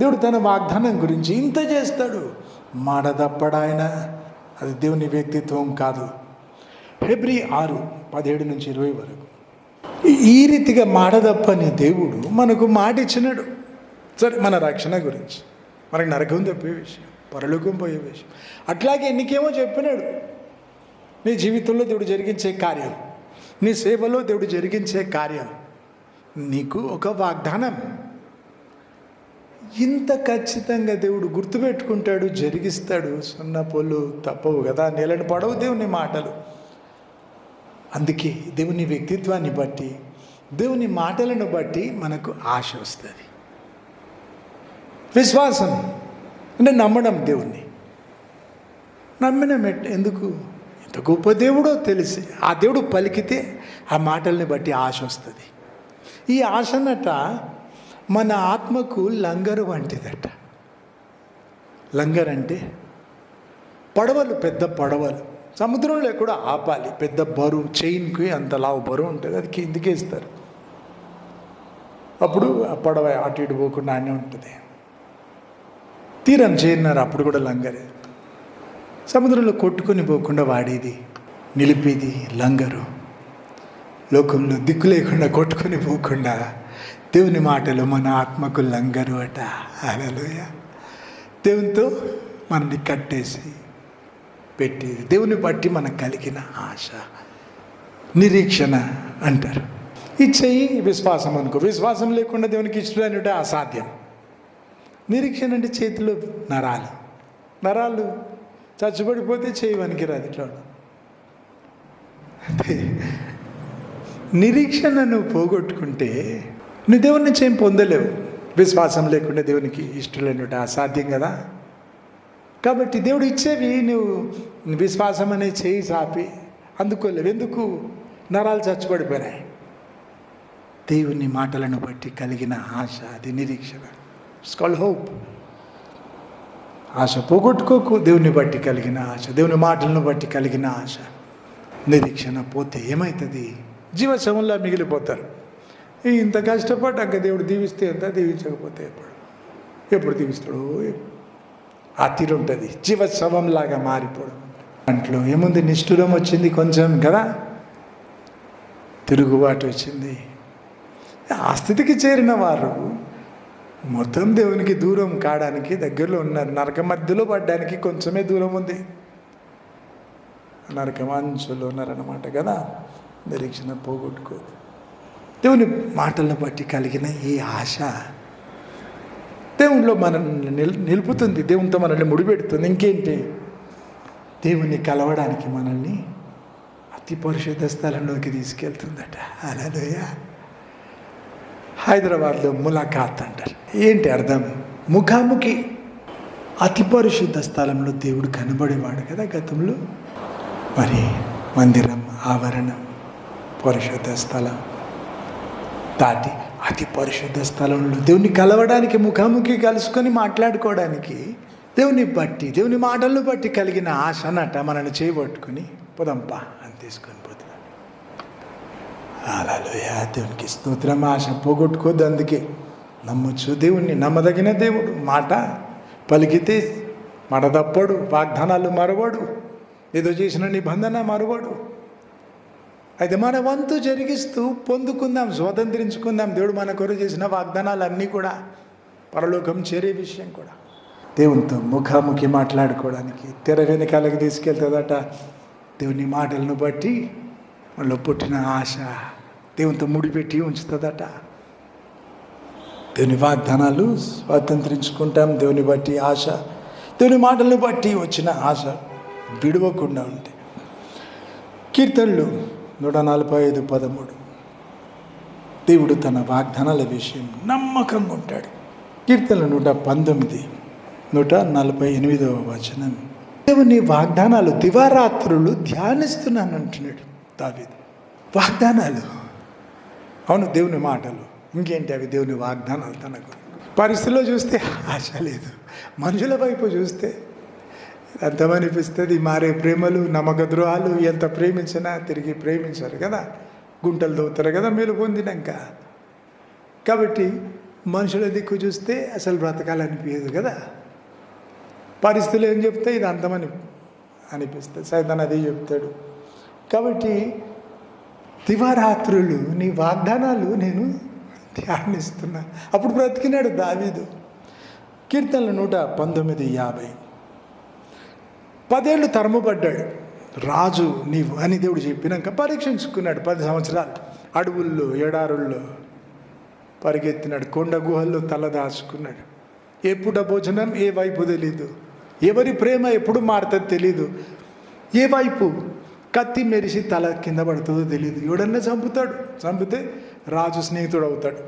దేవుడు తన వాగ్దానం గురించి ఇంత చేస్తాడు. మాట తప్పడాయన, అది దేవుని వ్యక్తిత్వం కాదు. హెబ్రీ 6:17-20 వరకు ఈ రీతిగా మాట తప్పని దేవుడు మనకు మాట ఇచ్చినాడు. సరే, మన రక్షణ గురించి, మనకు నరకం తప్పే విషయం, పరలోకం పోయే విషయం, అట్లాగే నీకేమో చెప్పినాడు. నీ జీవితంలో దేవుడు జరిగించే కార్యం, నీ సేవలో దేవుడు జరిగించే కార్యం, నీకు ఒక వాగ్దానం. ఇంత ఖచ్చితంగా దేవుడు గుర్తుపెట్టుకుంటాడు, జరిగిస్తాడు. సున్నపోలు తప్పవు కదా, నేలను పడవు దేవుని మాటలు. అందుకే దేవుని వ్యక్తిత్వాన్ని బట్టి, దేవుని మాటలను బట్టి మనకు ఆశ వస్తుంది. విశ్వాసం అంటే నమ్మడం. దేవుణ్ణి నమ్మినం ఎందుకు? ఎంత గొప్ప దేవుడో తెలిసి ఆ దేవుడు పలికితే ఆ మాటల్ని బట్టి ఆశ వస్తుంది. ఈ ఆశనట మన ఆత్మకు లంగరు వంటిదట. లంగర్ అంటే పడవలు, పెద్ద పడవలు సముద్రంలో కూడా ఆపాలి. పెద్ద బరువు, చైన్కి అంత లావు బరువు ఉంటుంది, అది కిందికి వేస్తారు. అప్పుడు ఆ పడవ అటు ఇటు పోకుండా అనే ఉంటుంది. తీరం చేరినారు, అప్పుడు కూడా లంగరే. సముద్రంలో కొట్టుకొని పోకుండా వాడేది, నిలిపేది లంగరు. లోకంలో దిక్కు లేకుండా కొట్టుకొని పోకుండా దేవుని మాటలు మన ఆత్మకు లంగరు అట. హల్లెలూయా. దేవునితో మనల్ని కట్టేసి పెట్టేది, దేవుని బట్టి మనకు కలిగిన ఆశ, నిరీక్షణ అంటారు. ఇచ్చేయి విశ్వాసం అనుకో. విశ్వాసం లేకుండా దేవునికి ఇష్టం అసాధ్యం. నిరీక్షణ అంటే చేతిలో నరాలు చచ్చుబడిపోతే చేయవనికి రాదు. ఇట్లా నిరీక్షణను పోగొట్టుకుంటే నువ్వు దేవుని నుంచి ఏం పొందలేవు. విశ్వాసం లేకుండా దేవునికి ఇష్టం లేనుట అసాధ్యం కదా. కాబట్టి దేవుడు ఇచ్చేవి నువ్వు విశ్వాసం అనే చేయి చాపి అందుకోలేవు. ఎందుకు? నరాలు చచ్చుబడిపోయినాయి. దేవుని మాటలను బట్టి కలిగిన ఆశ, అది నిరీక్షణ. It's called hope. ఆశ పోగొట్టుకోకు. దేవుని బట్టి కలిగిన ఆశ, దేవుని మాటలను బట్టి కలిగిన ఆశ, నిరీక్షణ పోతే ఏమవుతుంది? జీవశవంలా మిగిలిపోతారు. ఇంత కష్టపడ్డాక దేవుడు దీవిస్తే ఎంత, దీవించకపోతే ఎప్పుడు దీవిస్తాడో ఆ తీరు ఉంటుంది. జీవశవంలాగా మారిపోవడం. దాంట్లో ఏముంది? నిష్ఠురం వచ్చింది కొంచెం కదా, తిరుగుబాటు వచ్చింది. ఆ స్థితికి చేరిన వారు మొత్తం దేవునికి దూరం కావడానికి దగ్గరలో ఉన్నారు. నరక మధ్యలో పడ్డానికి కొంచెమే దూరం ఉంది. నరకమంచులో ఉన్నారన్నమాట కదా. నిరీక్షణ పోగొట్టుకోదు. దేవుని మాటలను బట్టి కలిగిన ఈ ఆశ దేవునిలో మనల్ని నిలుపుతుంది, దేవునితో మనల్ని ముడిపెడుతుంది. ఇంకేంటి? దేవుని కలవడానికి మనల్ని అతి పరిశుద్ధ స్థలంలోకి తీసుకెళ్తుందట. హల్లెలూయా. హైదరాబాద్లో ములాఖాత్ అంటారు. ఏంటి అర్థం? ముఖాముఖి. అతి పరిశుద్ధ స్థలంలో దేవుడు కనబడేవాడు కదా గతంలో. మరి మందిరం, ఆవరణం, పరిశుద్ధ స్థలం దాటి అతి పరిశుద్ధ స్థలంలో దేవుని కలవడానికి, ముఖాముఖి కలుసుకొని మాట్లాడుకోవడానికి దేవుని బట్టి, దేవుని మాటలను బట్టి కలిగిన ఆశ అన్నట్ట మనల్ని చేయబట్టుకుని పొదంపా అని తీసుకొని పోతుంది. హల్లెలూయా. దేవునికి స్తోత్రం. ఆశ పోగొట్టుకోద్దు. అందుకే నమ్మొచ్చు దేవుణ్ణి. నమ్మదగిన దేవుడు. మాట పలికితే మాట తప్పడు, వాగ్దానాలు మరవడు, ఏదో చేసిన నిబంధన మరవడు. అయితే మన వంతు జరిగిస్తూ పొందుకుందాం, స్వతంత్రించుకుందాం. దేవుడు మన కొరకు చేసిన వాగ్దానాలన్నీ కూడా పరలోకం చేరే విషయం కూడా. దేవునితో ముఖాముఖి మాట్లాడుకోవడానికి తెర వెనకాలకి తీసుకెళ్తుందట. దేవుని మాటలను బట్టి మనలో పుట్టిన ఆశ దేవునితో ముడిపెట్టి ఉంచుతుందట. దేవుని వాగ్దానాలు స్వాతంత్రించుకుంటాం. దేవుని బట్టి ఆశ, దేవుని మాటలను బట్టి వచ్చిన ఆశ విడవకుండా ఉంటాయి. కీర్తనలు 145:13. దేవుడు తన వాగ్దానాల విషయం నమ్మకంగా ఉంటాడు. కీర్తనలు 148 దేవుని వాగ్దానాలు దివారాత్రులు ధ్యానిస్తున్నాను అంటున్నాడు దావీదు. వాగ్దానాలు, అవును, దేవుని మాటలు. ఇంకేంటి అవి? దేవుని వాగ్దానాలు. తనకు పరిస్థితిలో చూస్తే ఆశ లేదు, మనుషుల వైపు చూస్తే ఎంతమనిపిస్తుంది. మారే ప్రేమలు, నమ్మక ద్రోహాలు. ఎంత ప్రేమించినా తిరిగి ప్రేమించారు కదా, గుంటలు దవ్వుతారు కదా మీరు పొందినాక. కాబట్టి మనుషుల దిక్కు చూస్తే అసలు బ్రతకాలనిపించదు కదా. పరిస్థితులు ఏం చెప్తే ఇది అంతమని అనిపిస్తుంది. సైతాన్ అదే చెప్తాడు. కాబట్టి దివారాత్రులు నీ వాగ్దానాలు నేను ధ్యానిస్తున్నా. అప్పుడు బ్రతికినాడు దావీదు. కీర్తనలు 119:50. 10 ఏళ్ళు తరముపడ్డాడు. రాజు నీవు అని దేవుడు చెప్పినాక పరీక్షించుకున్నాడు. 10 సంవత్సరాలు అడవుల్లో ఎడారుల్లో పరిగెత్తినాడు. కొండ గుహల్లో తల దాచుకున్నాడు. ఎప్పుడు భోజనం ఏ వైపు తెలీదు. ఎవరి ప్రేమ ఎప్పుడు మారుతుందో తెలీదు. ఏ వైపు కత్తి మెరిసి తల కింద పడుతుందో తెలియదు. ఎవడన్నా చంపితే రాజు స్నేహితుడు అవుతాడు.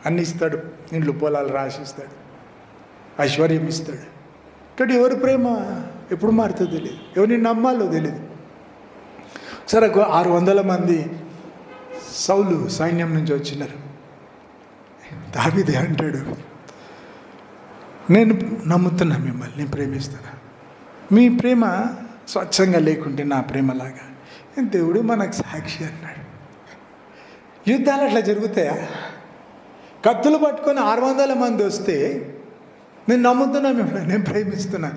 అన్ని ఇస్తాడు. ఇండ్లు పొలాలు రాసిస్తాడు. ఐశ్వర్యం ఇస్తాడు. కానీ ఎవరి ప్రేమ ఎప్పుడు మారుతుందో తెలియదు. ఎవరిని నమ్మాలో తెలియదు. సరే 600 మంది సౌలు సైన్యం నుంచి వచ్చినారు. దావీదే అంటాడు, నేను నమ్ముతున్నా మిమ్మల్ని, నేను ప్రేమిస్తున్నా. మీ ప్రేమ స్వచ్ఛంగా లేకుంటే నా ప్రేమలాగా. దేవుడు మనకు సాక్షి అన్నాడు. యుద్ధాలు అట్లా జరుగుతాయా? కత్తులు పట్టుకొని 600 మంది వస్తే నేను నమ్ముతున్నా మిమ్మల్ని, నేను ప్రేమిస్తున్నా,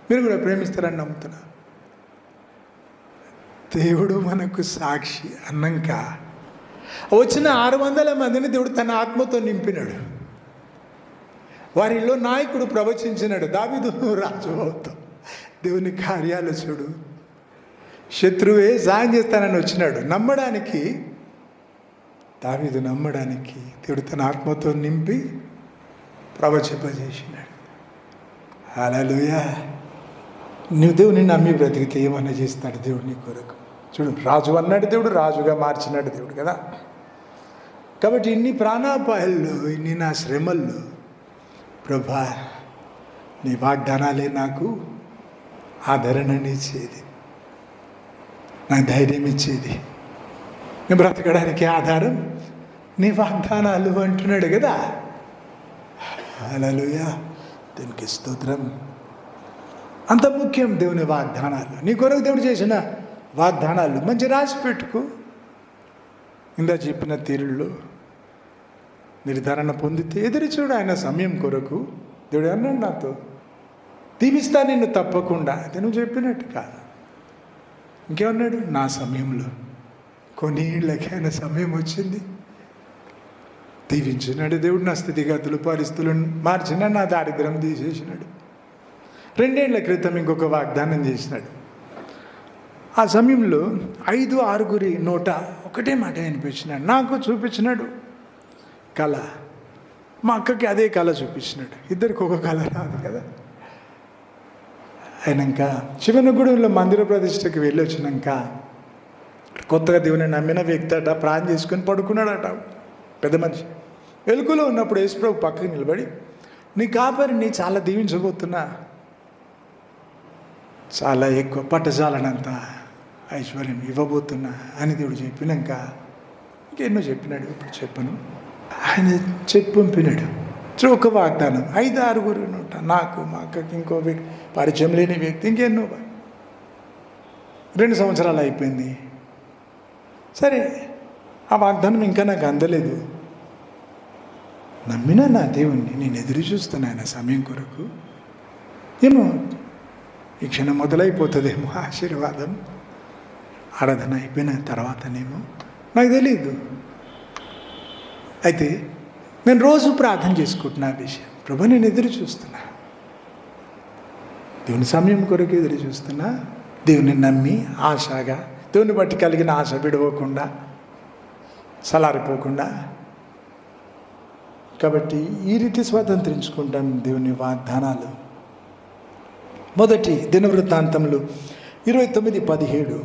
మీరు కూడా ప్రేమిస్తారని నమ్ముతున్నా. దేవుడు మనకు సాక్షి అన్నాక వచ్చిన 600 మందిని దేవుడు తన ఆత్మతో నింపినాడు. వారిలో నాయకుడు ప్రవచించినాడు, దావీదు రాజు అవుతావు, దేవుని కార్యాలు చూడు. శత్రువే సాయం చేస్తానని వచ్చినాడు. దావీదు నమ్మడానికి దేవుడు తన ఆత్మతో నింపి ప్రవచింపజేసినాడు. హల్లెలూయా. నువ్వు దేవుని నమ్మి బ్రతికితే ఏమన్నా చేస్తాడు దేవుడు నీ కొరకు. చూడు, రాజు అన్నాడు దేవుడు, రాజుగా మార్చినాడు దేవుడు కదా. కాబట్టి ఇన్ని ప్రాణాపాయాల్లో, ఇన్ని నా శ్రమల్లో ప్రభా నీ వాగ్దానాలే నాకు ఆదరణనిచ్చేది, నాకు ధైర్యం ఇచ్చేది, నేను బ్రతకడానికి ఆధారం నీ వాగ్దానాలు అంటున్నాడు కదా. హల్లెలూయా. దీనికి స్తోత్రం. అంత ముఖ్యం దేవుని వాగ్దానాలు. నీ కొరకు దేవుడు చేసిన వాగ్దానాలు మంచి రాసి పెట్టుకో. ఇందా చెప్పిన తీరుల్లో నిర్ధారణ పొందితే ఎదురు చూడు ఆయన సమయం కొరకు. దేవుడు అన్నాడు నాతో, దీవిస్తా నిన్ను తప్పకుండా. అయితే నువ్వు చెప్పినట్టు కాదు. ఇంకేమన్నాడు, నా సమయంలో కొన్ని ఏళ్ళకి ఆయన సమయం వచ్చింది. దీవించినాడు దేవుడు. నా స్థితిగతులు పరిస్థితులను మార్చిన, నా దారిద్ర్యం తీసేసినాడు. 2 ఏళ్ల క్రితం ఇంకొక వాగ్దానం చేసినాడు. ఆ సమయంలో 5-6 నోట ఒకటే మాట వినిపించినాడు. నాకు చూపించినాడు కళ, మా అక్కకి అదే కళ చూపించినాడు. ఇద్దరికి ఒక కళ రాదు కదా. అయినాక శివనగూడెంలో మందిర ప్రతిష్టకి వెళ్ళి వచ్చినాక కొత్తగా దేవుని నమ్మిన వ్యక్తి అట ప్రాణం చేసుకొని పడుకున్నాడట. పెద్ద మనిషి వెలుగులో ఉన్నప్పుడు యేసుప్రభు పక్కకి నిలబడి, నీ కాపరిని చాలా దీవించబోతున్నా, చాలా ఎక్కువ పట్టజాలనంత ఐశ్వర్యం ఇవ్వబోతున్నా అని దేవుడు చెప్పినాక ఇంకెన్నో చెప్పినాడు. ఇప్పుడు చెప్పను. ఆయన పంపినాడు. ఒక వాగ్దానం 5-6 నోట, నాకు మా అక్కకి ఇంకో వ్యక్తి, పరిచయం లేని వ్యక్తి, ఇంకెన్నో. 2 సంవత్సరాలు అయిపోయింది. సరే, ఆ వాగ్దానం ఇంకా నాకు అందలేదు. నమ్మినా నా దేవుణ్ణి, నేను ఎదురు చూస్తాను ఆయన సమయం కొరకు. ఏమో ఈ క్షణం మొదలైపోతుందేమో ఆశీర్వాదం, ఆరాధన అయిపోయిన తర్వాతనేమో, నాకు తెలియదు. అయితే నేను రోజు ప్రార్థన చేసుకుంటున్నా విషయం, ప్రభు నేను ఎదురు చూస్తున్నా, దేవుని సమయం కొరకు ఎదురు చూస్తున్నా. దేవుని నమ్మి ఆశగా, దేవుని బట్టి కలిగిన ఆశ విడవకుండా, సలారిపోకుండా. కాబట్టి ఈ రీతి స్వాతంత్రించుకుంటాను దేవుని వాగ్దానాలు. మొదటి దినవృత్తాంతములు 29:17.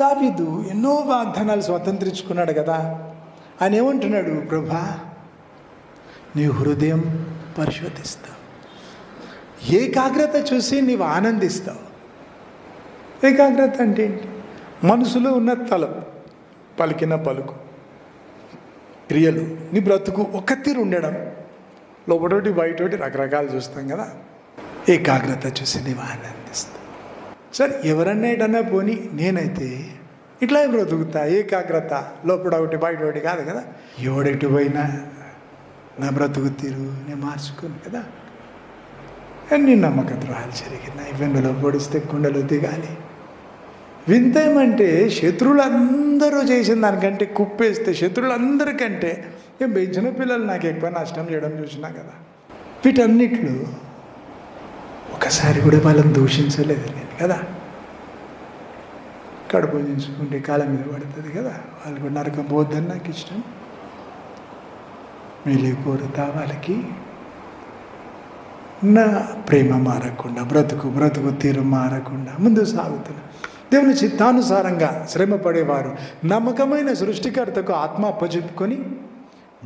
దావీదు ఎన్నో వాగ్దానాలు స్వతంత్రించుకున్నాడు కదా. ఆయన ఏమంటున్నాడు, ప్రభా నీ హృదయం పరిశోధిస్తావు, ఏకాగ్రత చూసి నీవు ఆనందిస్తావు. ఏకాగ్రత అంటే ఏంటి? మనసులో ఉన్న తలం, పలికిన పలుకు, క్రియలు, నీ బ్రతుకు ఒక తీరు ఉండడం. లోపటోటి బయటోటి రకరకాలు చూస్తాం కదా. ఏకాగ్రత చూసి నీవు ఆనందిస్తావు. సరే, ఎవరన్నా ఏటన్నా పోనీ, నేనైతే ఇట్లా బ్రతుకుతా, ఏకాగ్రత, లోపల ఒకటి బయట ఒకటి కాదు కదా. ఎవడెటు పోయినా నా బ్రతుకు తీరు నేను మార్చుకోను కదా. అన్ని నమ్మక ద్రోహాలు జరిగినాయి. వెన్నులో పొడిస్తే కుండలు దిగాలి. వింత ఏమంటే శత్రువులందరూ చేసిన దానికంటే కుప్పేస్తే శత్రువులందరికంటే నేను పెంచిన పిల్లలు నాకు ఎక్కువ నష్టం చేయడం చూసినా కదా. వీటన్నిట్లో ఒకసారి కూడా వాళ్ళని దూషించలేదు నేను కదా. కడుపు ఉంచుకుంటే కాలం మీద పడుతుంది కదా. వాళ్ళు కూడా నరకం పోద్దని నాకు ఇష్టం. మేలే కోరుతా వాళ్ళకి. నా ప్రేమ మారకుండా, బ్రతుకు తీరు మారకుండా ముందు సాగుతున్నా. దేవుని చిత్తానుసారంగా శ్రమపడేవారు నమ్మకమైన సృష్టికర్తకు ఆత్మ అప్పచెప్పుకొని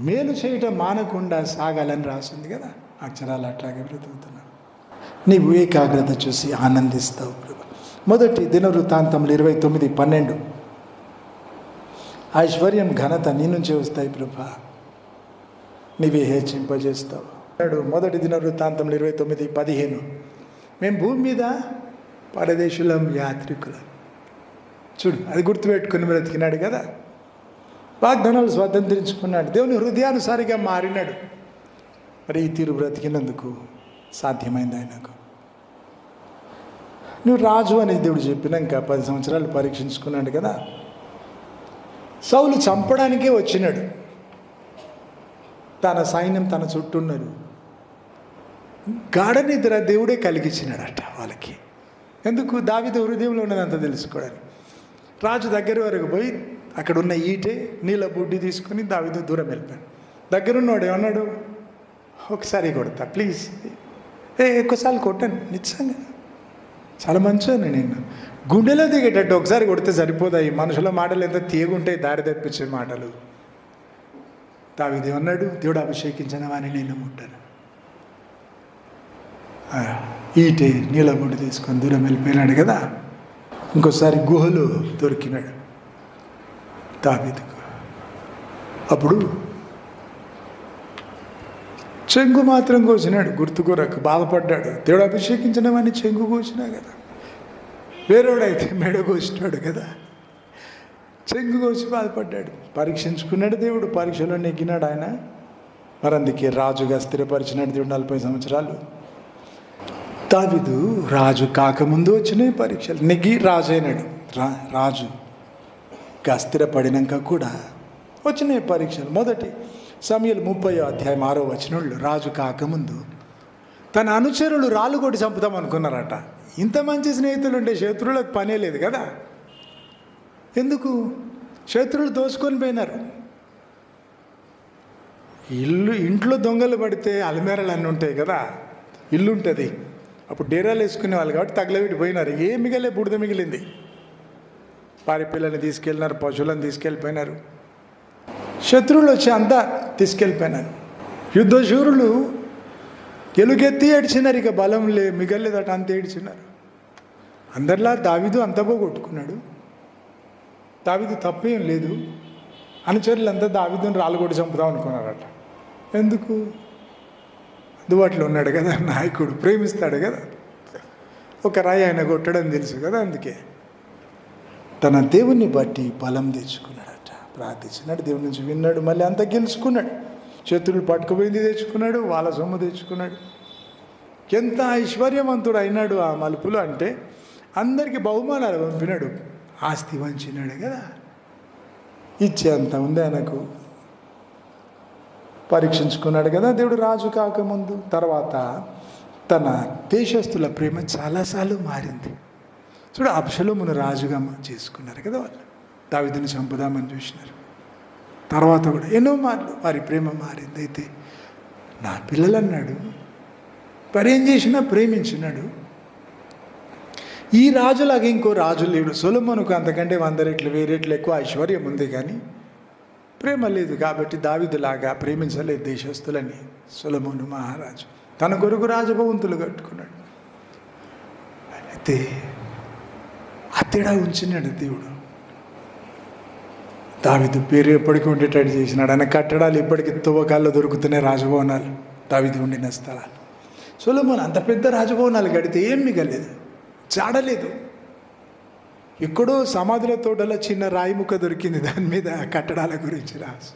మేలు చేయటం మానకుండా సాగాలని రాసింది కదా. అక్షరాలు అట్లాగే బ్రతుకుతున్నా. నీవు ఏకాగ్రత చూసి ఆనందిస్తావు ప్రభు. మొదటి దినవృత్తాంతములు 29:12. ఐశ్వర్యం ఘనత నీ నుంచే వస్తాయి ప్రభా, నీవే హెచ్చింపజేస్తావు. మొదటి దినవృత్తాంతములు 29:15. మేము భూమి మీద పరదేశులం, యాత్రికులం. చూడు, అది గుర్తుపెట్టుకుని బ్రతికినాడు కదా. వాగ్దానాలు స్వాతంత్రించుకున్నాడు. దేవుని హృదయానుసారిగా మారినాడు. మరి ఈ తీరు బ్రతికినందుకు సాధ్యమైంది ఆయనకు. నువ్వు రాజు అని దేవుడు చెప్పినాక 10 సంవత్సరాలు పరీక్షించుకున్నాడు కదా. సౌలు చంపడానికే వచ్చినాడు. తన సైన్యం తన చుట్టూ ఉన్నారు. గాఢ నిద్ర దేవుడే కలిగించినాడట వాళ్ళకి. ఎందుకు? దావీదు హృదయంలో ఉన్నదంతా తెలుసుకోవడానికి. రాజు దగ్గర వరకు పోయి అక్కడ ఉన్న ఈటే నీళ్ళ బుడ్డి తీసుకుని దావీదు దూరం వెళ్ళిపోయాడు. దగ్గరున్నవాడు ఏమన్నాడు? ఒకసారి కొడతా ప్లీజ్. ఎక్కువసార్లు కొట్టాను, నిజంగా చాలా మంచివాడిని నేను. గుండెలో దిగేటట్టు ఒకసారి కొడితే సరిపోదా? ఈ మనుషుల మాటలు ఎంత తీయగుంటాయి, దారి తెప్పించే మాటలు. దావీదు ఏమన్నాడు? దేవుడు అభిషేకించిన వాడిని నేను ముట్టాను. ఈటే నీళ్ళ బుడ్డి తీసుకొని దూరం వెళ్ళిపోయినాడు కదా. ఇంకోసారి గుహలో దొరికినాడు దావీదుకు. అప్పుడు చెంగు మాత్రం కోసినాడు, గుర్తుకోరకు బాధపడ్డాడు. దేవుడు అభిషేకించిన వాడిని చెంగు కోసినా కదా. వేరేవాడైతే మెడ కోసినాడు కదా. చెంగు కోసి బాధపడ్డాడు. పరీక్షించుకున్నాడు దేవుడు. పరీక్షలో నెగ్గినాడు ఆయన. మరి అందుకే రాజుగా స్థిరపరిచినాడు దేవుడు 40 సంవత్సరాలు. దావీదు రాజు కాకముందు వచ్చినాయి పరీక్షలు. నెగ్గి రాజు అయినాడు. రాజుగా స్థిరపడినాక కూడా వచ్చినాయి పరీక్షలు. మొదటి సమూయేలు 30:6 రాజు కాకముందు తన అనుచరులు రాళ్ళు కొట్టి చంపుతాం అనుకున్నారట. ఇంత మంచి స్నేహితులు ఉంటే శత్రువులకు పనే లేదు కదా. ఎందుకు? శత్రువులు దోసుకొని పోయినారు. ఇంట్లో దొంగలు పడితే అలమేరలు అన్నీ ఉంటాయి కదా, ఇల్లు ఉంటుంది. అప్పుడు డేరాలు వేసుకునే వాళ్ళు కాబట్టి తగలబెట్టి పోయినారు. ఏం మిగలే, బుడిద మిగిలింది. వారి పిల్లల్ని తీసుకెళ్ళినారు, పశువులను తీసుకెళ్ళిపోయినారు. శత్రువులు వచ్చి అంతా తీసుకెళ్ళిపోయినారు. యుద్ధశూరులు ఎలుగెత్తి ఏడ్చినారు. ఇక బలం మిగలేదట, అంత ఏడ్చినారు. అందరిలా దావీదు అంతా పోగొట్టుకున్నాడు. దావీదు తప్పేం లేదు. అనుచరులు అంతా దావీదుని రాళ్ళు కొట్టి చంపుదాం అనుకున్నారట. ఎందుకు? అందుబాటులో ఉన్నాడు కదా నాయకుడు, ప్రేమిస్తాడు కదా. ఒక రాయి ఆయన కొట్టడం తెలుసు కదా. అందుకే తన దేవుణ్ణి బట్టి బలం తెచ్చుకున్నాడట. ప్రార్థించినాడు, దేవుడి నుంచి విన్నాడు, మళ్ళీ అంతా గెలుచుకున్నాడు. శత్రువులు పట్టుకుపోయింది తెచ్చుకున్నాడు, వాళ్ళ సొమ్ము తెచ్చుకున్నాడు. ఎంత ఐశ్వర్యవంతుడు అయినాడు ఆ మలుపులు అంటే అందరికీ బహుమానాలు పంపినాడు. ఆస్తి వంచినాడు కదా. ఇచ్చేంత ఉంది ఆయనకు. పరీక్షించుకున్నాడు కదా దేవుడు రాజు కాకముందు. తర్వాత తన దేశస్తుల ప్రేమ చాలాసార్లు మారింది. చూడు, అబ్షలోమును రాజుగా చేసుకున్నారు కదా వాళ్ళు. దావీదుని చంపుదామని చూసినారు. తర్వాత కూడా ఎన్నో మార్లు వారి ప్రేమ మారింది. అయితే నా పిల్లలు అన్నాడు, మరి ఏం చేసినా ప్రేమించినాడు. ఈ రాజులాగా ఇంకో రాజు లేడు. సొలొమోనుకు అంతకంటే 100 రెట్లు 1000 రెట్లు ఎక్కువ ఐశ్వర్యం ఉంది, కానీ ప్రేమ లేదు. కాబట్టి దావీదులాగా ప్రేమించలేదు దేశస్తులని సొలొమోను మహారాజు. తన కొరకు రాజభవంతులు కట్టుకున్నాడు. అయితే అతేడా ఉంచినాడు దేవుడు. దావీదు పేరు ఎప్పటికీ ఉండేటట్టు చేసినాడు. ఆయన కట్టడాలు ఇప్పటికీ తువ్వకాల్లో దొరుకుతున్నాయి, రాజభవనాలు, దావీదు ఉండిన స్థలాలు. సొలొమోను అంత పెద్ద రాజభవనాలు కడితే ఏం మిగలేదు, చాడలేదు. ఎక్కడో సమాధుల తోటలో చిన్న రాయి ముక్క దొరికింది, దాని మీద కట్టడాల గురించి రాసి.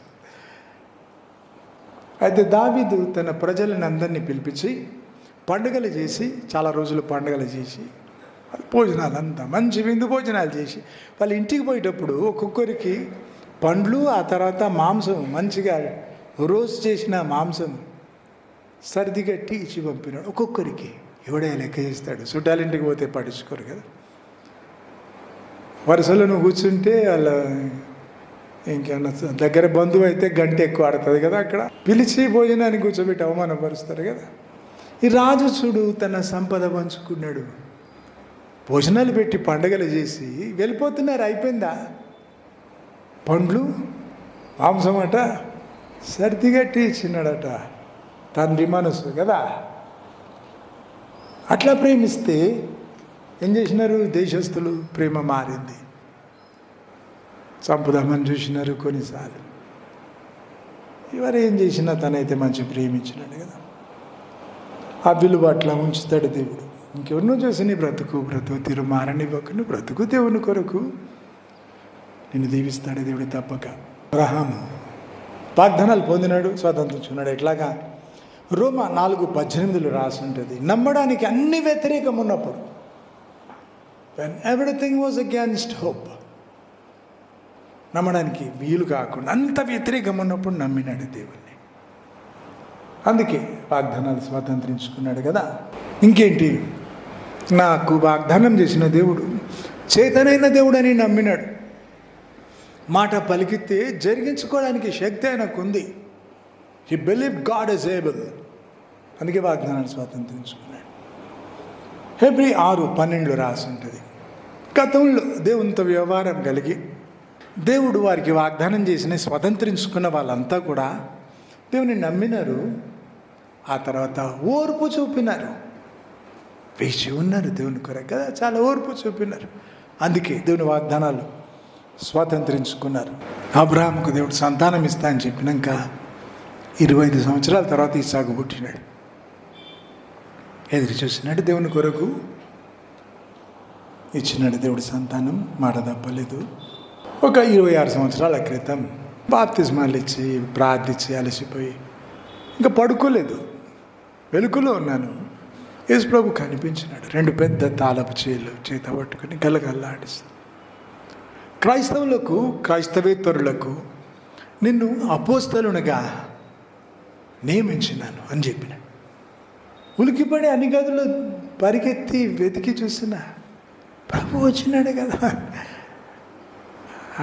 అయితే దావీదు తన ప్రజలను అందరినీ పిలిపించి పండుగలు చేసి, చాలా రోజులు పండుగలు చేసి, భోజనాలు అంతా మంచి విందు భోజనాలు చేసి, వాళ్ళ ఇంటికి పోయేటప్పుడు ఒక్కొక్కరికి పండ్లు, ఆ తర్వాత మాంసం, మంచిగా రోస్ట్ చేసిన మాంసం సర్దిగట్టి ఇచ్చి పంపినాడు ఒక్కొక్కరికి. ఎవడే లెక్క చేస్తాడు? చుట్టాలింటికి పోతే పట్టించుకోరు కదా. వరుసలో నువ్వు కూర్చుంటే వాళ్ళ ఇంకేమన్నా దగ్గర బంధువు అయితే గంట ఎక్కువ ఆడుతుంది కదా. అక్కడ పిలిచి భోజనాన్ని కూర్చోబెట్టి అవమానపరుస్తారు కదా. ఈ రాజు చూడు తన సంపద పంచుకున్నాడు, భోజనాలు పెట్టి పండగలు చేసి వెళ్ళిపోతున్నారు. అయిపోయిందా? పండ్లు మాంసం అట సర్దిగట్టి ఇచ్చినాడట. తండ్రి మనసు కదా. అట్లా ప్రేమిస్తే ఏం చేసినారు దేశస్తులు? ప్రేమ మారింది, చంపుదామని చూసినారు కొన్నిసార్లు. ఎవరు ఏం చేసినా తనైతే మంచి ప్రేమించినాడు కదా. ఆ విలువ అట్లా ఉంచుతాడు దేవుడు. ఇంకెవరినో చూసి నీ బ్రతుకు తీరు మారనివ్వకు, నువ్వు బ్రతుకు దేవుని కొరకు, నిన్ను దీవిస్తాడు దేవుడు తప్పక. అబ్రహాము వాగ్దానాలు పొందినాడు, స్వాతంత్రించుకున్నాడు. ఎట్లాగా? రోమా 4:18 రాసి ఉంటుంది. నమ్మడానికి అన్ని వ్యతిరేకం ఉన్నప్పుడు, when everything was against hope, నమ్మడానికి వీలు కాకుండా అంత వ్యతిరేకం ఉన్నప్పుడు నమ్మినాడు దేవుణ్ణి. అందుకే వాగ్దానాలు స్వాతంత్రించుకున్నాడు కదా. ఇంకేంటి? నాకు వాగ్దానం చేసిన దేవుడు చేతనైన దేవుడు అని నమ్మినాడు. మాట పలికితే జరిగించుకోవడానికి శక్తి ఆయనకు ఉంది. He believe God is able. అందుకే వాగ్దానాన్ని స్వాతంత్రించుకున్నాడు. హెబ్రీ 6:12 రాసి ఉంటుంది. గతంలో దేవునితో వ్యవహారం కలిగి దేవుడు వారికి వాగ్దానం చేసిన స్వతంత్రించుకున్న వాళ్ళంతా కూడా దేవుని నమ్మినారు. ఆ తర్వాత ఓర్పు చూపినారు, వేచి ఉన్నారు దేవుని కొరకు కదా. చాలా ఓర్పు చూపినారు. అందుకే దేవుని వాగ్దానాలు స్వాతంత్రించుకున్నారు. అబ్రహాముకు దేవుడు సంతానం ఇస్తా అని చెప్పినాక 25 సంవత్సరాల తర్వాత ఇస్సాకు పుట్టినాడు. ఎదురు చూసినాడు దేవుని కొరకు, ఇచ్చినాడు దేవుడు సంతానం, మాట తప్పలేదు. ఒక 26 సంవత్సరాల క్రితం బాప్తిస్మాలు ఇచ్చి ప్రార్థించి అలసిపోయి ఇంకా పడుకోలేదు, వెలుగులో ఉన్నాను. యేసు ప్రభు కనిపించినాడు. 2 పెద్ద తాళపు చేలు చేత పట్టుకుని గలగల్లాడిస్తాడు. క్రైస్తవులకు, క్రైస్తవేతరులకు నిన్ను అపోస్తలునిగా నియమించినాను అని చెప్పినాడు. ఉలికిపడి అన్ని గదులు పరిగెత్తి వెతికి చూసిన ప్రభు వచ్చినాడు కదా.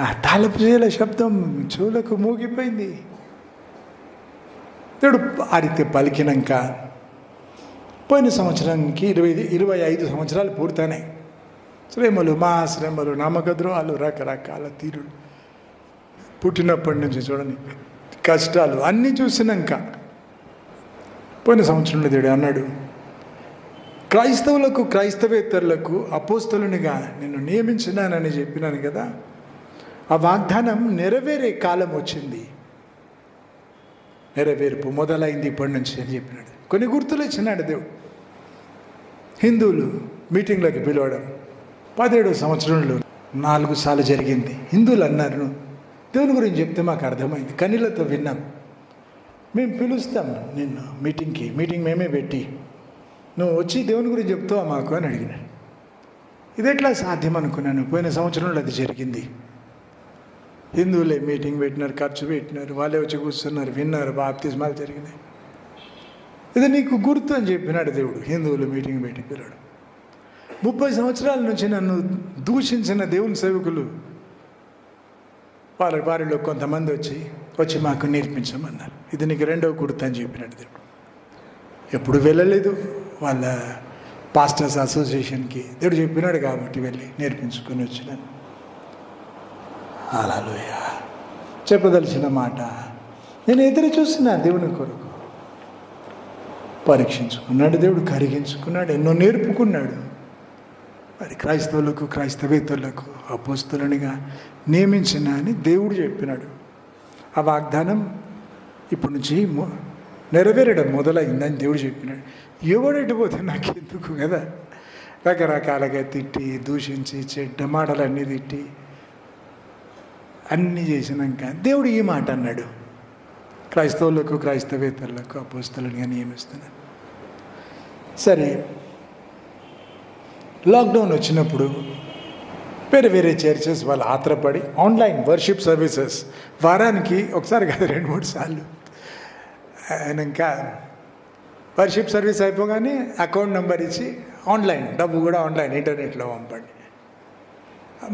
ఆ తాళపు చేల శబ్దం చెవులకు మోగిపోయింది. దేవుడు ఆ రీతి పలికినాక పోయిన సంవత్సరానికి 25 సంవత్సరాలు పూర్తయినాయి. శ్రమలు, మహాశ్రమలు, నమ్మకద్రోహాలు, రకరకాల తీరులు, పుట్టినప్పటి నుంచి చూడండి కష్టాలు అన్నీ చూసినాక పోయిన సంవత్సరంలో దేవుడు అన్నాడు, క్రైస్తవులకు, క్రైస్తవేతరులకు అపోస్తలునిగా నిన్ను నియమించినానని చెప్పినాను కదా. ఆ వాగ్దానం నెరవేరే కాలం వచ్చింది. నెరవేర్పు మొదలైంది ఇప్పటి నుంచి అని చెప్పినాడు. కొన్ని గుర్తులు ఇచ్చినాడు దేవుడు. హిందువులు మీటింగ్లోకి పిలవడం 17వ సంవత్సరంలో 4 సార్లు జరిగింది. హిందువులు అన్నారు, దేవుని గురించి చెప్తే మాకు అర్థమైంది, కన్నీళ్లతో విన్నాం, మేము పిలుస్తాం నిన్ను మీటింగ్ మేమే పెట్టి నువ్వు వచ్చి దేవుని గురించి చెప్తావా మాకు అని అడిగినాడు. ఇది ఎట్లా సాధ్యం అనుకున్నాను. పోయిన సంవత్సరంలో అది జరిగింది. హిందువులే మీటింగ్ పెట్టినారు, ఖర్చు పెట్టినారు, వాళ్ళే వచ్చి కూర్చున్నారు, విన్నారు, బాప్తిస్మాలు జరిగినాయి. ఇది నీకు గుర్తు అని చెప్పినాడు దేవుడు. హిందువులు మీటింగ్ పెట్టి పిల్లడు. 30 సంవత్సరాల నుంచి నన్ను దూషించిన దేవుని సేవకులు వారిలో కొంతమంది వచ్చి మాకు నేర్పించమన్నారు. ఇది నీకు 2వ గుర్తు అని చెప్పినాడు దేవుడు. ఎప్పుడు వెళ్ళలేదు వాళ్ళ పాస్టర్స్ అసోసియేషన్కి. దేవుడు చెప్పినాడు కాబట్టి వెళ్ళి నేర్పించుకొని వచ్చినాను. హల్లెలూయా. చెప్పదలిచిన మాట నేను ఎదురు చూస్తున్నా దేవుని కొరకు. పరీక్షించుకున్నాడు దేవుడు, కరిగించుకున్నాడు, ఎన్నో నేర్పుకున్నాడు. మరి క్రైస్తవులకు, క్రైస్తవేతరులకు అపోస్తలునిగా నియమించిన అని దేవుడు చెప్పినాడు. ఆ వాగ్దానం ఇప్పటి నుంచి నెరవేరడం మొదలైందని దేవుడు చెప్పినాడు. ఎవడెటు పోతే నాకు ఎందుకు కదా. రకరకాలుగా తిట్టి దూషించి చెడ్డ మాటలన్నీ తిట్టి అన్నీ చేసినాక దేవుడు ఈ మాట అన్నాడు, క్రైస్తవులకు క్రైస్తవేతరులకు అపోస్తలునిగా నియమిస్తున్నాను. సరే, లాక్డౌన్ వచ్చినప్పుడు వేరే వేరే చర్చెస్ వాళ్ళు ఆత్రపడి ఆన్లైన్ వర్షిప్ సర్వీసెస్ వారానికి ఒకసారి కాదు 2-3 సార్లు అయినాక వర్షిప్ సర్వీస్ అయిపోగానే అకౌంట్ నెంబర్ ఇచ్చి ఆన్లైన్ డబ్బు కూడా ఆన్లైన్ ఇంటర్నెట్లో పంపండి.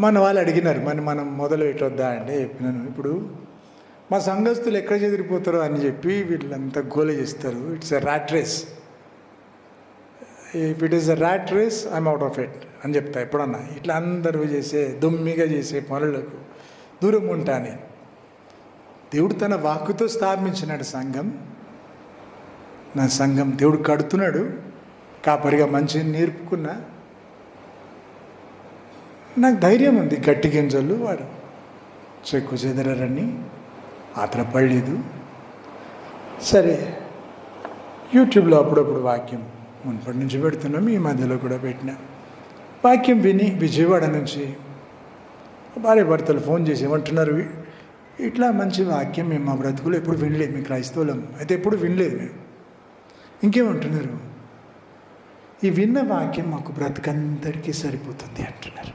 మన వాళ్ళు అడిగినారు, మనం మొదలు పెట్టొద్దా అంటే చెప్పినాను, ఇప్పుడు మా సంఘస్థులు ఎక్కడ చెదిరిపోతారో అని చెప్పి వీళ్ళంతా గోల చేస్తారు. It's a rat race. If it is a rat race I'm out of it అని చెప్తా. ఎప్పుడన్నా ఇట్లా అందరూ చేసే దొమ్మిగా చేసే పనులకు దూరం ఉంటా నేను. దేవుడు తన వాక్కుతో స్థాపించినాడు సంఘం. నా సంఘం దేవుడు కడుతున్నాడు, కాపరిగా మంచిగా నేర్పుకున్నా. నాకు ధైర్యం ఉంది, గట్టి గింజలు వాడు చెక్కు చెదరని ఆత్రపడలేదు. సరే, యూట్యూబ్లో అప్పుడప్పుడు వాక్యం మున్పటి నుంచి పెడుతున్నాం, ఈ మధ్యలో కూడా పెట్టినా. వాక్యం విని విజయవాడ నుంచి భార్య భర్తలు ఫోన్ చేసి ఏమంటున్నారు, ఇట్లా మంచి వాక్యం మేము మా బ్రతుకులు ఎప్పుడు వినలేదు, మేము క్రైస్తవులం అయితే ఎప్పుడు వినలేదు మేము. ఇంకేమంటున్నారు, ఈ విన్న వాక్యం మాకు బ్రతుకందరికీ సరిపోతుంది అంటున్నారు.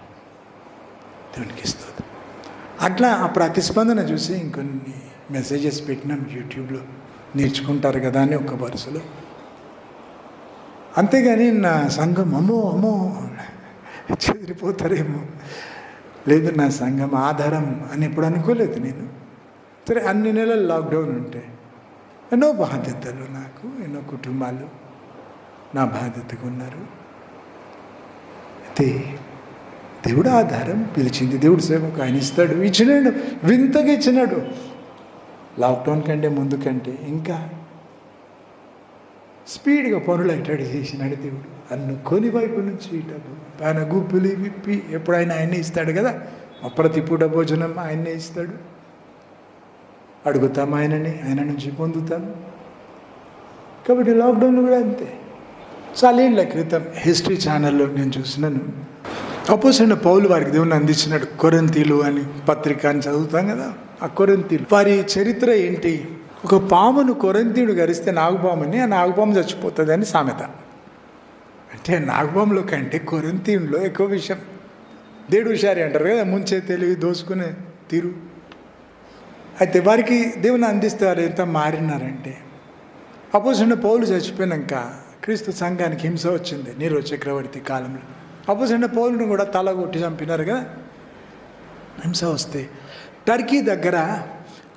దేవునికి ఇస్తుంది. అట్లా ఆ ప్రతిస్పందన చూసి ఇంకొన్ని మెసేజెస్ పెట్టినాం యూట్యూబ్లో, నేర్చుకుంటారు కదా అని ఒక వరుసలో. అంతేగాని నా సంఘం అమ్మో చెదిరిపోతారేమో, లేదు నా సంఘం ఆధారం అని ఎప్పుడు అనుకోలేదు నేను. సరే, అన్ని నెలలు లాక్డౌన్ ఉంటే ఎన్నో బాధ్యతలు, నాకు ఎన్నో కుటుంబాలు నా బాధ్యతగా ఉన్నారు. అయితే దేవుడు ఆధారం, పిలిచింది దేవుడు సేవకు ఆయన ఇస్తాడు, ఇచ్చినాడు, వింతగా ఇచ్చినాడు. లాక్డౌన్ కంటే ముందు కంటే ఇంకా స్పీడ్గా పనులు అట్టడి చేసినాడు దేవుడు. అనుకోని వైపు నుంచి డబ్బు ఆయన గుప్పులు విప్పి ఎప్పుడైనా ఆయనే ఇస్తాడు కదా. ప్రతి పూట భోజనం ఆయనే ఇస్తాడు, అడుగుతాం ఆయనని, ఆయన నుంచి పొందుతాం. కాబట్టి లాక్డౌన్లో కూడా అంతే. చాలేళ్ళ క్రితం హిస్టరీ ఛానల్లో నేను చూసినాను, అపోస్తలుడైన పౌలు వారికి దేవుని అందించినాడు. కొరింథీలు అని పత్రిక అని చదువుతాం కదా. ఆ కొరింథీలు వారి చరిత్ర ఏంటి, ఒక పామును కొరింథీయుడు గరిస్తే నాగుపాముని, ఆ నాగుపాము చచ్చిపోతుంది అని సామెత. అంటే నాగుపాములో కంటే కొరింథీయుల్లో ఎక్కువ విషయం. దేవుడు హుషారి అంటారు కదా, ముంచే తెలివి దోసుకునే తీరు. అయితే వారికి దేవుని అందిస్తే వారు ఎంత మారినారంటే, అపోస్తలుడైన పౌలు చచ్చిపోయినాక క్రీస్తు సంఘానికి హింస వచ్చింది నీరో చక్రవర్తి కాలంలో. అపోస్తలుడైన పౌలును కూడా తల కొట్టి చంపినారు కదా. హింస వస్తే టర్కీ దగ్గర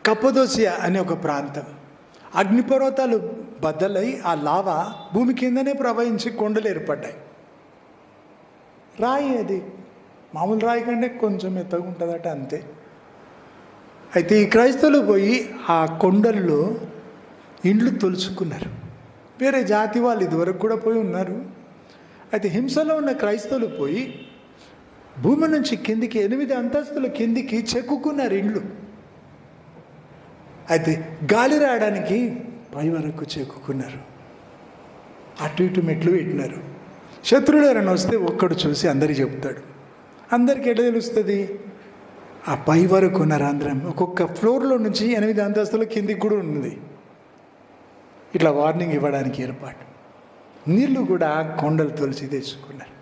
కప్పదోసియా అనే ఒక ప్రాంతం, అగ్నిపర్వతాలు బద్దలై ఆ లావా భూమి కిందనే ప్రవహించి కొండలు ఏర్పడ్డాయి. రాయి అది మామూలు రాయి కంటే కొంచెం మెత్తగా ఉంటుందట, అంతే. అయితే ఈ క్రైస్తవులు పోయి ఆ కొండల్లో ఇండ్లు తొలుచుకున్నారు. వేరే జాతి వాళ్ళు ఇదివరకు కూడా పోయి ఉన్నారు. అయితే హింసలో ఉన్న క్రైస్తవులు పోయి భూమి నుంచి కిందికి 8 అంతస్తుల కిందికి చెక్కుకున్నారు ఇండ్లు. అయితే గాలి రావడానికి పై వరకు చెక్కుకున్నారు, అటు ఇటు మెట్లు పెట్టినారు. శత్రువులు ఎవరైనా వస్తే ఒక్కడు చూసి అందరికి చెప్తాడు. అందరికి ఎట్లా తెలుస్తుంది, ఆ పై వరకు ఉన్నారు అందరం. ఒక్కొక్క ఫ్లోర్లో నుంచి 8 అంతస్తుల కిందికి కూడా ఉంది. ఇట్లా వార్నింగ్ ఇవ్వడానికి ఏర్పాటు. నీళ్ళు కూడా కొండలు తొలిచి తెచ్చుకున్నారు.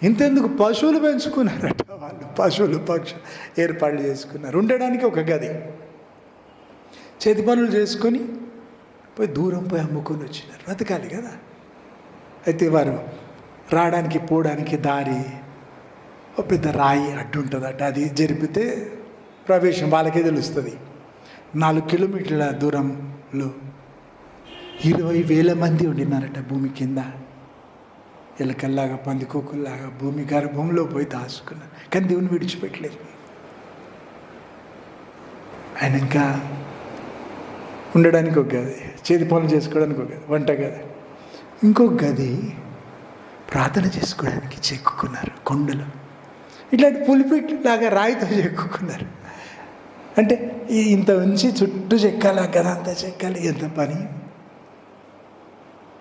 ఇంతెందుకు పశువులు పెంచుకున్నారట వాళ్ళు, పశువులు పక్షులు ఏర్పాట్లు చేసుకున్నారు. ఉండడానికి ఒక గది, చేతి పనులు చేసుకొని పోయి దూరం పోయి అమ్ముకొని వచ్చినారు, బ్రతకాలి కదా. అయితే వారు రావడానికి పోవడానికి దారి ఒక పెద్ద రాయి అడ్డుంటుందట, అది జరిపితే ప్రవేశం వాళ్ళకే తెలుస్తుంది. 4 కిలోమీటర్ల దూరంలో 20,000 మంది ఉండినారట భూమి కింద. ఎలకల్లాగా పందికొక్కుల్లాగా భూమి గర్భంలో పోయి దాచుకున్నారు. కానీ దేవుని విడిచిపెట్టలేదు. ఆయన ఇంకా ఉండడానికి ఒక గది, చేతి పనులు చేసుకోవడానికి ఒక గది, వంట గది, ఇంకొక గది ప్రార్థన చేసుకోవడానికి చెక్కుకున్నారు కొండలు. ఇట్లాంటి పులిపిట్ లాగా రాయితో చెక్కుకున్నారు. అంటే ఇంత ఉంచి చుట్టూ చెక్కాలి, గద అంతా చెక్కాలి, ఎంత పని.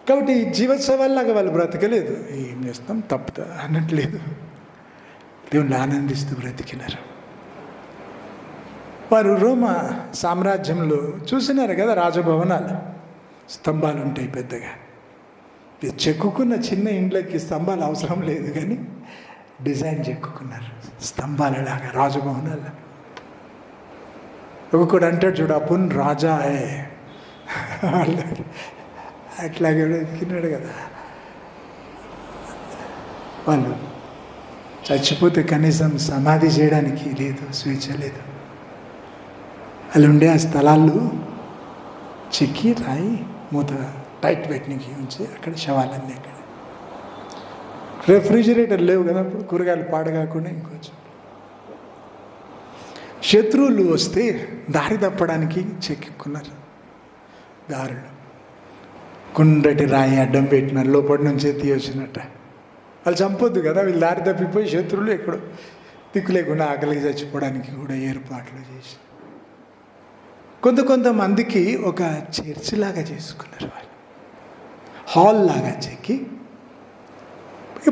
కాబట్టి జీవోత్సవాల్లాగా వాళ్ళు బ్రతకలేదు. ఏం చేస్తాం, తప్పుతా అనట్లేదు. దేవుణ్ణి ఆనందిస్తూ బ్రతికినారు. వారు రోమా సామ్రాజ్యంలో చూసినారు కదా, రాజభవనాలు స్తంభాలు ఉంటాయి పెద్దగా. చెక్కుకున్న చిన్న ఇండ్లకి స్తంభాలు అవసరం లేదు, కానీ డిజైన్ చెక్కుకున్నారు స్తంభాలలాగా రాజభవనాలు. ఒక్కొక్కడు అంటాడు చూడు, అపున్ రాజా హే అట్లాగే ఎక్కినాడు కదా. వాళ్ళు చచ్చిపోతే కనీసం సమాధి చేయడానికి లేదు, స్వేచ్ఛ లేదు. వాళ్ళు ఉండే ఆ స్థలాల్లో చెక్కి రాయి మూత టైట్ పెట్టినకి ఉంచి అక్కడ శవాలన్నీ అక్కడ. రెఫ్రిజిరేటర్ లేవు కదా అప్పుడు, కూరగాయలు పాడు కాకుండా ఇంకొంచెం. శత్రువులు వస్తే దారి తప్పడానికి చెక్కున్నారు దారులు. కుండటి రాయి అడ్డం పెట్టినారు, లోపటి నుంచి ఎత్తి వచ్చినట్ట. వాళ్ళు చంపొద్దు కదా, వీళ్ళు దారి తప్పిపోయి శత్రువులు ఎక్కడో దిక్కు లేకుండా ఆకలికి చచ్చిపోవడానికి కూడా ఏర్పాట్లు చేసి కొంతమందికి ఒక చర్చ్ లాగా చేసుకున్నారు. వాళ్ళు హాల్ లాగా చెక్కి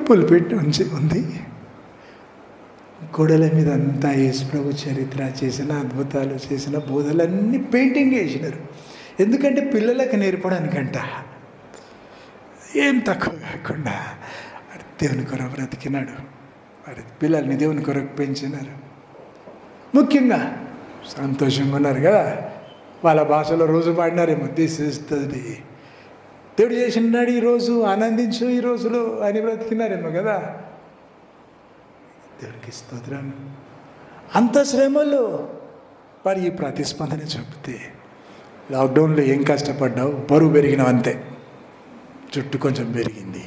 పులిపెట్టి ఉంది. గోడల మీద అంతా యేసుప్రభు చరిత్ర, చేసిన అద్భుతాలు, చేసిన బోధలన్నీ పెయింటింగ్ వేసినారు. ఎందుకంటే పిల్లలకు నేర్పడానికంట. ఏం తక్కువ కాకుండా దేవుని కొరకు బ్రతికినాడు. వారి పిల్లల్ని దేవుని కొరకు పెంచినారు. ముఖ్యంగా సంతోషంగా ఉన్నారు కదా. వాళ్ళ భాషలో రోజు పాడినారేమో, దిస్ ఇస్ ద డే, దేవుడు చేసినాడు ఈరోజు, ఆనందించు ఈ రోజులో అని బ్రతికినారేమో కదా. దేవునికి స్తోత్రం. అంత శ్రమలో వారి ఈ ప్రతిస్పందన చెబితే, లాక్డౌన్లో ఏం కష్టపడ్డావు, బరువు పెరిగినావు అంతే, జుట్టు కొంచెం పెరిగింది,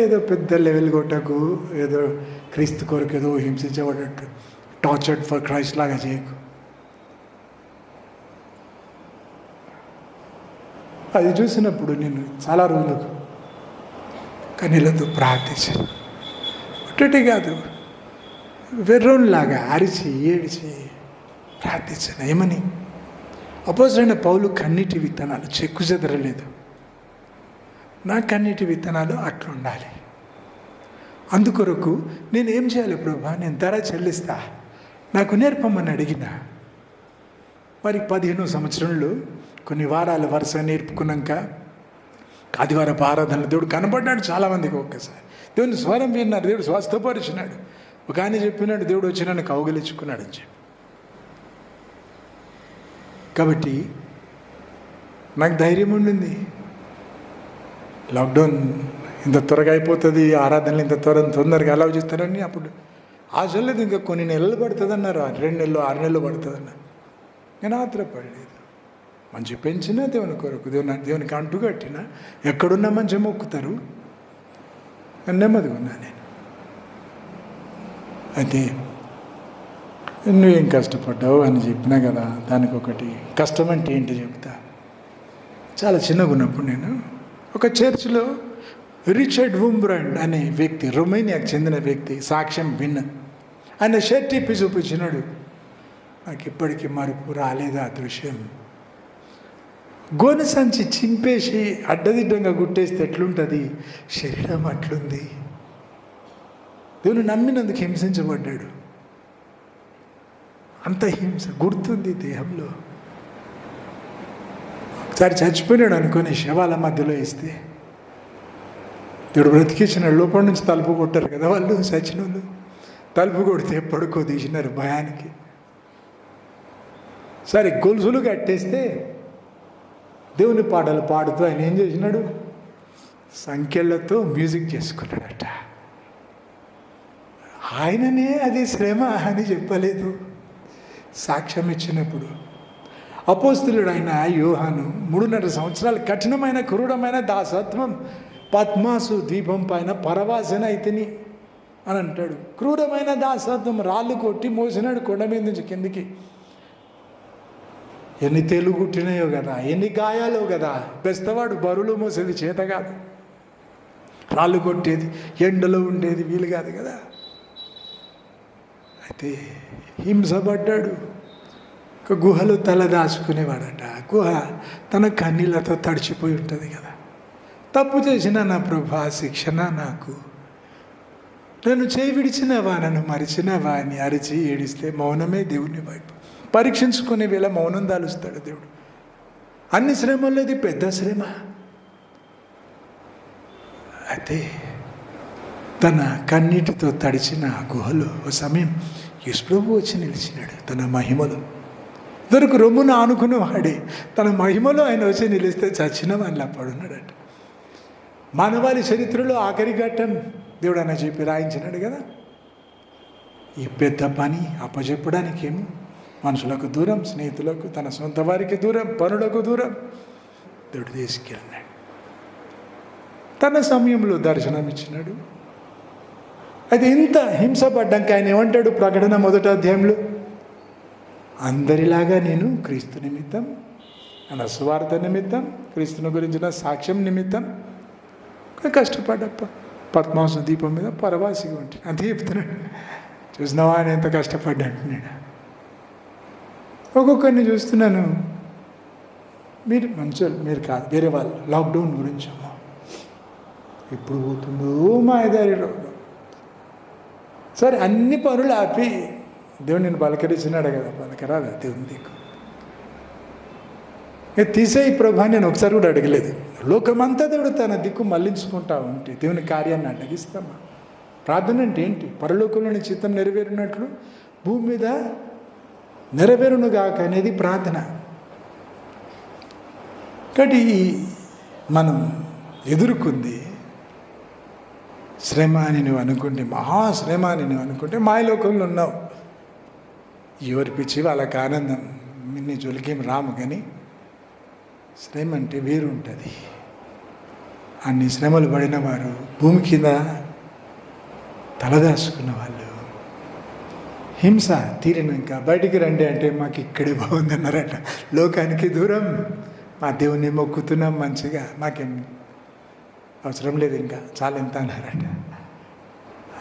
ఏదో పెద్ద లెవెల్ కొట్టకు, ఏదో క్రీస్తు కొరకు ఏదో హింసించబడ్డట్టు టార్చర్డ్ ఫర్ క్రైస్ట్ లాగా చేయకు. అది చూసినప్పుడు నేను చాలా రోజులకు కన్నీళ్ళతో ప్రార్థించాను. ఒకటి కాదు, వెర్రోన్లాగా అరిచి ఏడిచి ప్రార్థించాను. ఏమని? అపోజిట్ పౌలు కన్నీటి విత్తనాలు చెక్కు చెదరలేదు. నా కన్నీటి విత్తనాలు అట్లుండాలి. అందుకొరకు నేను ఏం చేయాలి ప్రభా? నేను ధర చెల్లిస్తా, నాకు నేర్పమని అడిగిన. మరి 15 సంవత్సరంలో కొన్ని వారాలు వరుస నేర్పుకున్నాక ఆదివారపు ఆరాధనలు దేవుడు కనబడ్డాడు చాలామందికి. ఒక్కసారి దేవుని స్వరం విన్నారు, దేవుడు స్వస్థపరిచినాడు. ఒక ఆయన చెప్పినాడు, దేవుడు వచ్చి నన్ను కౌగిలించుకున్నాడు అని చెప్పి. కాబట్టి నాకు ధైర్యం ఉండింది. లాక్డౌన్ ఇంత త్వరగా అయిపోతుంది, ఆరాధనలు ఇంత తొందరగా అలౌ చేస్తారని అప్పుడు ఆశ లేదు. ఇంకా కొన్ని నెలలు పడుతుంది అన్నారు, 2 నెలలు 6 నెలలు పడుతుంది అన్నారు. నేను ఆత్రపడలేదు. మంచి పెంచినా దేవుని కొరకు, దేవునికి అంటు కట్టినా, ఎక్కడున్నా మంచి మొక్కుతారు, నెమ్మదిగా ఉన్నా నేను. అయితే నువ్వేం కష్టపడ్డావు అని చెప్పినా కదా, దానికి ఒకటి కష్టం అంటే ఏంటి చెప్తా. చాలా చిన్నగా ఉన్నప్పుడు నేను ఒక చర్చిలో రిచర్డ్ వుంబ్రాండ్ అనే వ్యక్తి, రొమేనియాకు చెందిన వ్యక్తి సాక్ష్యం విన్నా. ఆయన షర్ట్ ఇప్పి చూపించినాడు. నాకు ఇప్పటికీ మరుపు రాలేదు ఆ దృశ్యం. గోనె సంచి చింపేసి అడ్డదిడ్డంగా గుట్టేస్తే ఎట్లుంటుంది, శరీరం అట్లుంది. దేవుని నమ్మినందుకు హింసించబడ్డాడు. అంత హింస గుర్తుంది దేహంలో. ఒకసారి చచ్చిపోయినాడు అనుకుని శవాల మధ్యలో వేస్తే దేవుడు బ్రతికించిన. లోపల నుంచి తలుపు కొట్టారు కదా వాళ్ళు, చచ్చిన వాళ్ళు. తలుపు కొడితే పడుకో తీసినారు భయానికి. సరే గొలుసులు కట్టేస్తే దేవుని పాటలు పాడుతూ ఆయన ఏం చేసినాడు, సంఖ్యలతో మ్యూజిక్ చేసుకున్నాడట. ఆయననే అది శ్రమ అని చెప్పలేదు సాక్ష్యం ఇచ్చినప్పుడు. అపోస్తలుడు అయిన యోహాను 3.5 సంవత్సరాలు కఠినమైన క్రూరమైన దాసత్వం పద్మాసు ద్వీపం పైన పరవాసన అయితేని అని అంటాడు. క్రూరమైన దాసత్వం, రాళ్ళు కొట్టి మోసినాడు కొండ మీద నుంచి కిందికి. ఎన్ని తేలు కుట్టినాయో కదా, ఎన్ని గాయాలో కదా. బెస్తవాడు బరువులు మోసేది చేత కాదు, రాళ్ళు కొట్టేది, ఎండలో ఉండేది వీలు కాదు కదా. అయితే హింసపడ్డాడు. ఒక గుహలో తల దాచుకునేవాడట. ఆ గుహ తన కన్నీళ్లతో తడిచిపోయి ఉంటుంది కదా. తప్పు చేసిన నా ప్రభా శిక్షణ నాకు, నన్ను చేయి విడిచినవా, నన్ను మరిచినవా అని అరిచి ఏడిస్తే మౌనమే దేవుని వైపు. పరీక్షించుకునే వేళ మౌనం దాలుస్తాడు దేవుడు. అన్ని శ్రమల్లో ఇది పెద్ద శ్రమ. అయితే తన కన్నీటితో తడిచిన ఆ గుహలో ఓ సమయం యేసుప్రభువు వచ్చి నిలిచినాడు తన మహిమలో. ఇద్దరికి రొమ్మున ఆనుకుని వాడే తన మహిమలో ఆయన వచ్చి నిలిస్తే చచ్చిన వాళ్ళ పడున్నాడట. మానవాళి చరిత్రలో ఆఖరి ఘట్టం దేవుడు అన్న చెప్పి రాయించినాడు కదా. ఈ పెద్ద పని అప్పచెప్పడానికేమో మనుషులకు దూరం, స్నేహితులకు, తన సొంత వారికి దూరం, పనులకు దూరం దేవుడు తీసుకెళ్ళినాడు. తన సమయంలో దర్శనం ఇచ్చినాడు. అయితే ఇంత హింసపడ్డాక ఆయన ఏమంటాడు ప్రకటన 1వ అధ్యాయంలో, అందరిలాగా నేను క్రీస్తు నిమిత్తం, నా సువార్త నిమిత్తం, క్రీస్తుని గురించిన సాక్ష్యం నిమిత్తం కష్టపడ్డప్ప. పద్మాస దీపం మీద పరవాసిగా ఉంటాను అంతే చెప్తున్నాడు. చూసినావా ఆయన ఎంత కష్టపడ్డాడు. నేను ఒక్కొక్కరిని చూస్తున్నాను, మీరు మంచోళ్ళు, మీరు కాదు వేరే వాళ్ళు. లాక్డౌన్ గురించి అమ్మా ఎప్పుడు పోతుందో మాయదారి రోగం. సరే అన్ని పనులు ఆపి దేవుడు నేను పలకరించినాడు కదా, పలకరాదా దేవుని దిక్కు తీసేయి ప్రభా నేను ఒకసారి కూడా అడగలేదు. లోకమంతా దేవుడు తన దిక్కు మళ్లించుకుంటా ఉంటే దేవుని కార్యాన్ని అడ్డగిస్తామా? ప్రార్థన అంటే ఏంటి? పరలోకంలోని చిత్తం నెరవేరినట్లు భూమి మీద నెరవేరునుగాక అనేది ప్రార్థన. కాబట్టి మనం ఎదుర్కొంది శ్రమ అని నువ్వు అనుకుంటే, మహాశ్రమ అని నువ్వు అనుకుంటే మాయలోకంలో ఉన్నావు. ఎవరి పిచ్చి వాళ్ళకి ఆనందం, నీ జోలికేం రాము. కానీ శ్రమ అంటే వేరు ఉంటుంది. అన్ని శ్రమలు పడిన వారు, భూమి కింద తలదాచుకున్న వాళ్ళు, హింస తీరినాక బయటికి రండి అంటే మాకు ఇక్కడే బాగుందన్నారట. లోకానికి దూరం, మా దేవుని మొక్కుతున్నాం మంచిగా, మాకేం అవసరం లేదు ఇంకా చాలా ఎంత అన్నారట.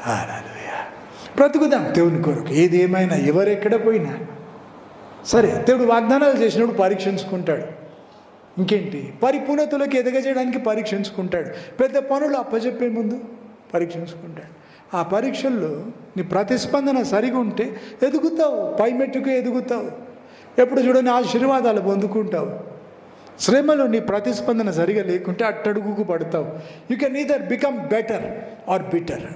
హల్లెలూయా. బ్రతుకుదాం దేవుని కొరకు. ఏది ఏమైనా ఎవరెక్కడ పోయినా సరే దేవుడు వాగ్దానాలు చేసినప్పుడు పరీక్షించుకుంటాడు. ఇంకేంటి, పరిపూర్ణతలోకి ఎదగజేయడానికి పరీక్షించుకుంటాడు. పెద్ద పనులు అప్పచెప్పే ముందు పరీక్షించుకుంటాడు. ఆ పరీక్షల్లో నీ ప్రతిస్పందన సరిగా ఉంటే ఎదుగుతావు, పై మెట్టుకు ఎదుగుతావు. ఎప్పుడు చూడని ఆశీర్వాదాలు పొందుకుంటావు. శ్రమలో నీ ప్రతిస్పందన సరిగా లేకుంటే అట్టడుగుకు పడతావు. You can either become better or bitter.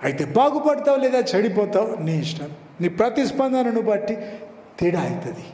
అయితే బాగుపడతావు లేదా చెడిపోతావు నీ ఇష్టం. నీ ప్రతిస్పందనను బట్టి తేడా అవుతుంది.